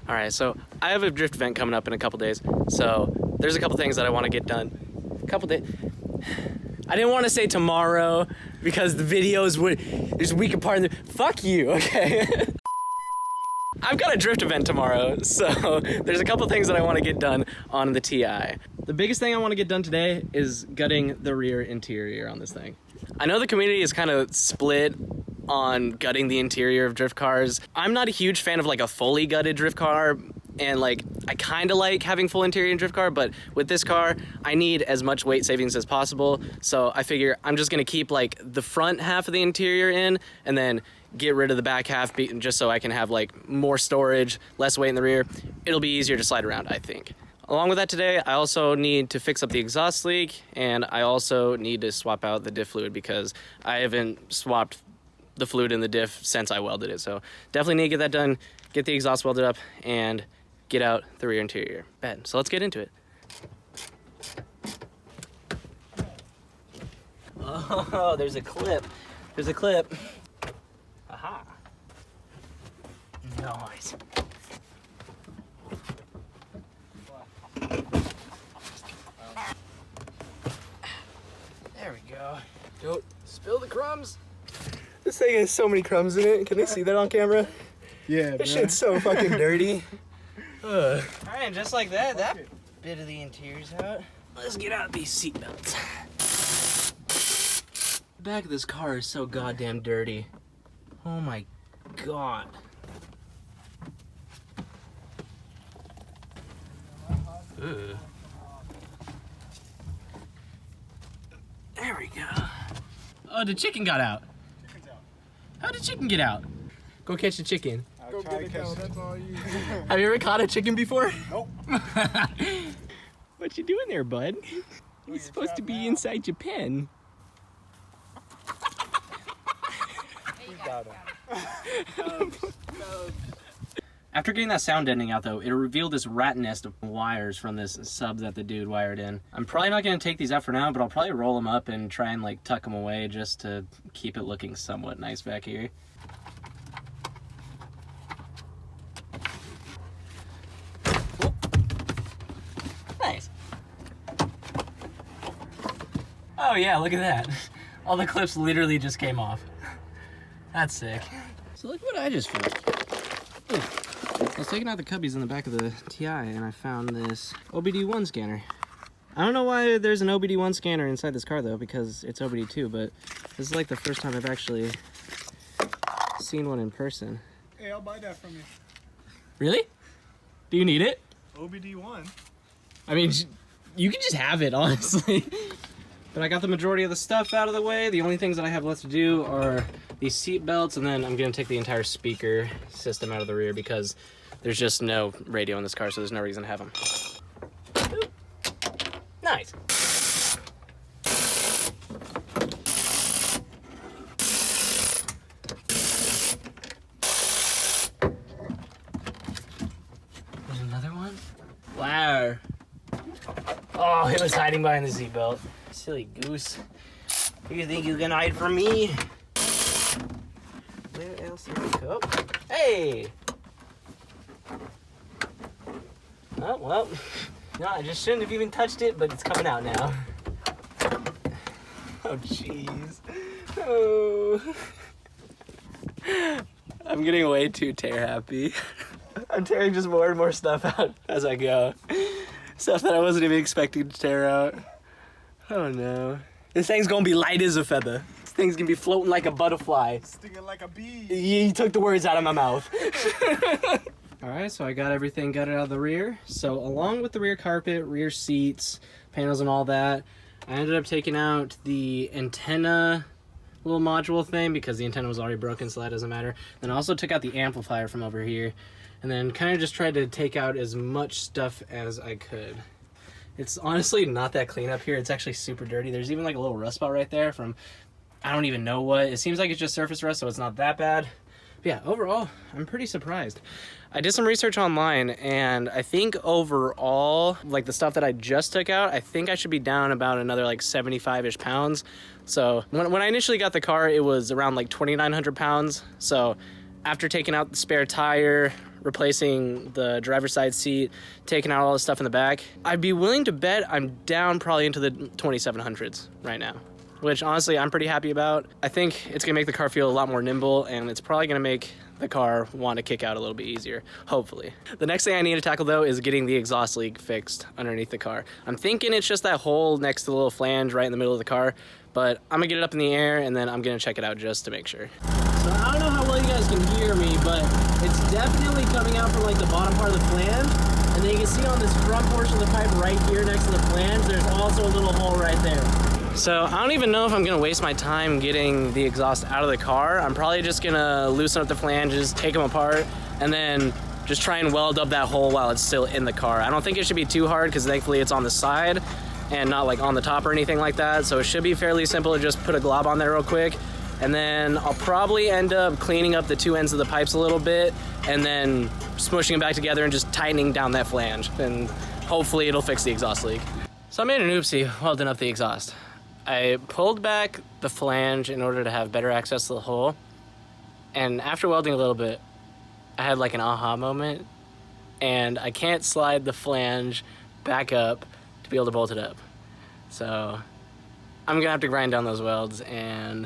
All right, so I have a drift event coming up in a couple days. So there's a couple things that I want to get done. A couple days. I didn't want to say tomorrow because the videos would, there's a week apart. Fuck you, okay? I've got a drift event tomorrow, so there's a couple things that I want to get done on the TI. The biggest thing I want to get done today is gutting the rear interior on this thing. I know the community is kind of split on gutting the interior of drift cars. I'm not a huge fan of like a fully gutted drift car, and like I kind of like having full interior in drift car, but with this car I need as much weight savings as possible, so I figure I'm just gonna keep like the front half of the interior in and then get rid of the back half just so I can have like more storage, less weight in the rear. It'll be easier to slide around, I think. Along with that today, I also need to fix up the exhaust leak, and I also need to swap out the diff fluid because I haven't swapped the fluid in the diff since I welded it. So definitely need to get that done, get the exhaust welded up, and get out the rear interior. Bad. So let's get into it. Oh, there's a clip. There's a clip. Aha. Nice. There we go. Don't spill the crumbs. This thing has so many crumbs in it. Can they see that on camera? Yeah, this shit's so fucking dirty. All right, and just like that, that bit of the interior's out. Let's get out these seat belts. The back of this car is so goddamn dirty. Oh my god. Ugh. There we go. Oh, the chicken got out. Chicken's out. How did chicken get out? Go catch the chicken. Go get it, that's all you. Have you ever caught a chicken before? Nope. What you doing there, bud? He's supposed to be inside your pen. After getting that sound deadening out though, it revealed this rat nest of wires from this sub that the dude wired in. I'm probably not going to take these out for now, but I'll probably roll them up and try and like tuck them away just to keep it looking somewhat nice back here. Nice. Oh yeah, look at that. All the clips literally just came off. That's sick. So look what I just found. I was taking out the cubbies in the back of the TI and I found this OBD1 scanner. I don't know why there's an OBD1 scanner inside this car though, because it's OBD2, but this is like the first time I've actually seen one in person. Hey, I'll buy that from you. Really? Do you need it? OBD1. I mean, you can just have it, honestly. But I got the majority of the stuff out of the way. The only things that I have left to do are these seat belts, and then I'm gonna take the entire speaker system out of the rear because there's just no radio in this car, so there's no reason to have them. Ooh. Nice. There's another one? Wow. Oh, it was hiding behind the seatbelt. Silly goose. Who do you think you're gonna hide from me? Where else did it go? Hey! Oh, well. No, I just shouldn't have even touched it, but it's coming out now. Oh, jeez. Oh. I'm getting way too tear happy. I'm tearing just more and more stuff out as I go. Stuff that I wasn't even expecting to tear out. Oh no. This thing's gonna be light as a feather. This thing's gonna be floating like a butterfly. Stinging like a bee. You took the words out of my mouth. Alright, so I got everything gutted out of the rear. So along with the rear carpet, rear seats, panels and all that, I ended up taking out the antenna little module thing because the antenna was already broken, so that doesn't matter. Then I also took out the amplifier from over here and then kind of just tried to take out as much stuff as I could. It's honestly not that clean up here. It's actually super dirty. There's even like a little rust spot right there from I don't even know what. It seems like it's just surface rust, so it's not that bad. But yeah, overall, I'm pretty surprised. I did some research online, and I think overall, like the stuff that I just took out, I think I should be down about another like 75-ish pounds. So when I initially got the car, it was around like 2,900 pounds. So after taking out the spare tire, replacing the driver's side seat, taking out all the stuff in the back. I'd be willing to bet I'm down probably into the 2700s right now, which honestly I'm pretty happy about. I think it's gonna make the car feel a lot more nimble, and it's probably gonna make the car want to kick out a little bit easier, hopefully. The next thing I need to tackle though is getting the exhaust leak fixed underneath the car. I'm thinking it's just that hole next to the little flange right in the middle of the car, but I'm gonna get it up in the air and then I'm gonna check it out just to make sure. So I don't know how well you guys can hear me, but it's definitely coming out from like the bottom part of the flange. And then you can see on this front portion of the pipe right here next to the flange, there's also a little hole right there. So I don't even know if I'm gonna waste my time getting the exhaust out of the car. I'm probably just gonna loosen up the flanges, take them apart, and then just try and weld up that hole while it's still in the car. I don't think it should be too hard because thankfully it's on the side and not like on the top or anything like that. So it should be fairly simple to just put a glob on there real quick. And then I'll probably end up cleaning up the two ends of the pipes a little bit and then smushing them back together and just tightening down that flange. And hopefully it'll fix the exhaust leak. So I made an oopsie welding up the exhaust. I pulled back the flange in order to have better access to the hole. And after welding a little bit, I had like an aha moment, and I can't slide the flange back up to be able to bolt it up. So I'm gonna have to grind down those welds, and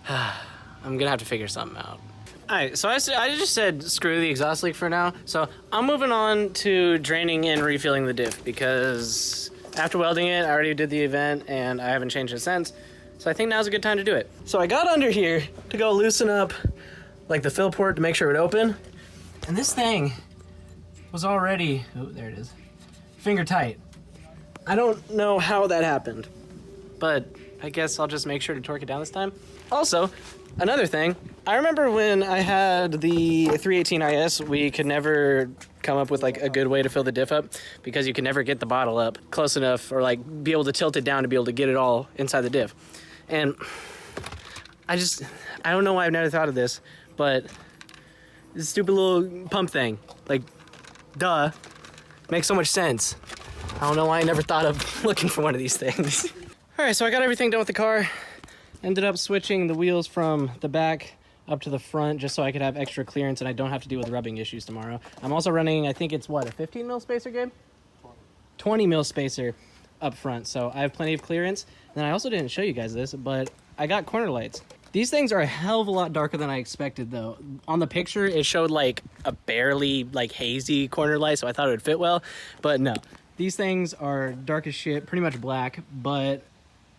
I'm gonna have to figure something out. All right, so I just said screw the exhaust leak for now. So I'm moving on to draining and refilling the diff, because after welding it, I already did the event and I haven't changed it since. So I think now's a good time to do it. So I got under here to go loosen up like the fill port to make sure it would open. And this thing was already, oh, there it is, finger tight. I don't know how that happened, but I guess I'll just make sure to torque it down this time. Also, another thing, I remember when I had the 318is, we could never come up with like a good way to fill the diff up because you could never get the bottle up close enough or like be able to tilt it down to be able to get it all inside the diff. And I don't know why I've never thought of this, but this stupid little pump thing, like, duh, makes so much sense. I don't know why I never thought of looking for one of these things. All right, so I got everything done with the car. Ended up switching the wheels from the back up to the front just so I could have extra clearance and I don't have to deal with rubbing issues tomorrow. I'm also running, I think it's what, a 15 mil spacer, Gabe? 20 mil spacer up front, so I have plenty of clearance. And then I also didn't show you guys this, but I got corner lights. These things are a hell of a lot darker than I expected though. On the picture, it showed like a barely like hazy corner light, so I thought it would fit well, but no. These things are dark as shit, pretty much black, but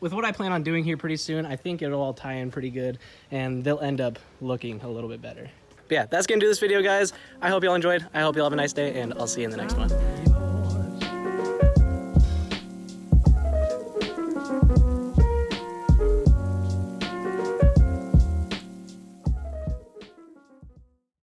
with what I plan on doing here pretty soon, I think it'll all tie in pretty good and they'll end up looking a little bit better. But yeah, that's gonna do this video, guys. I hope y'all enjoyed. I hope y'all have a nice day and I'll see you in the next one.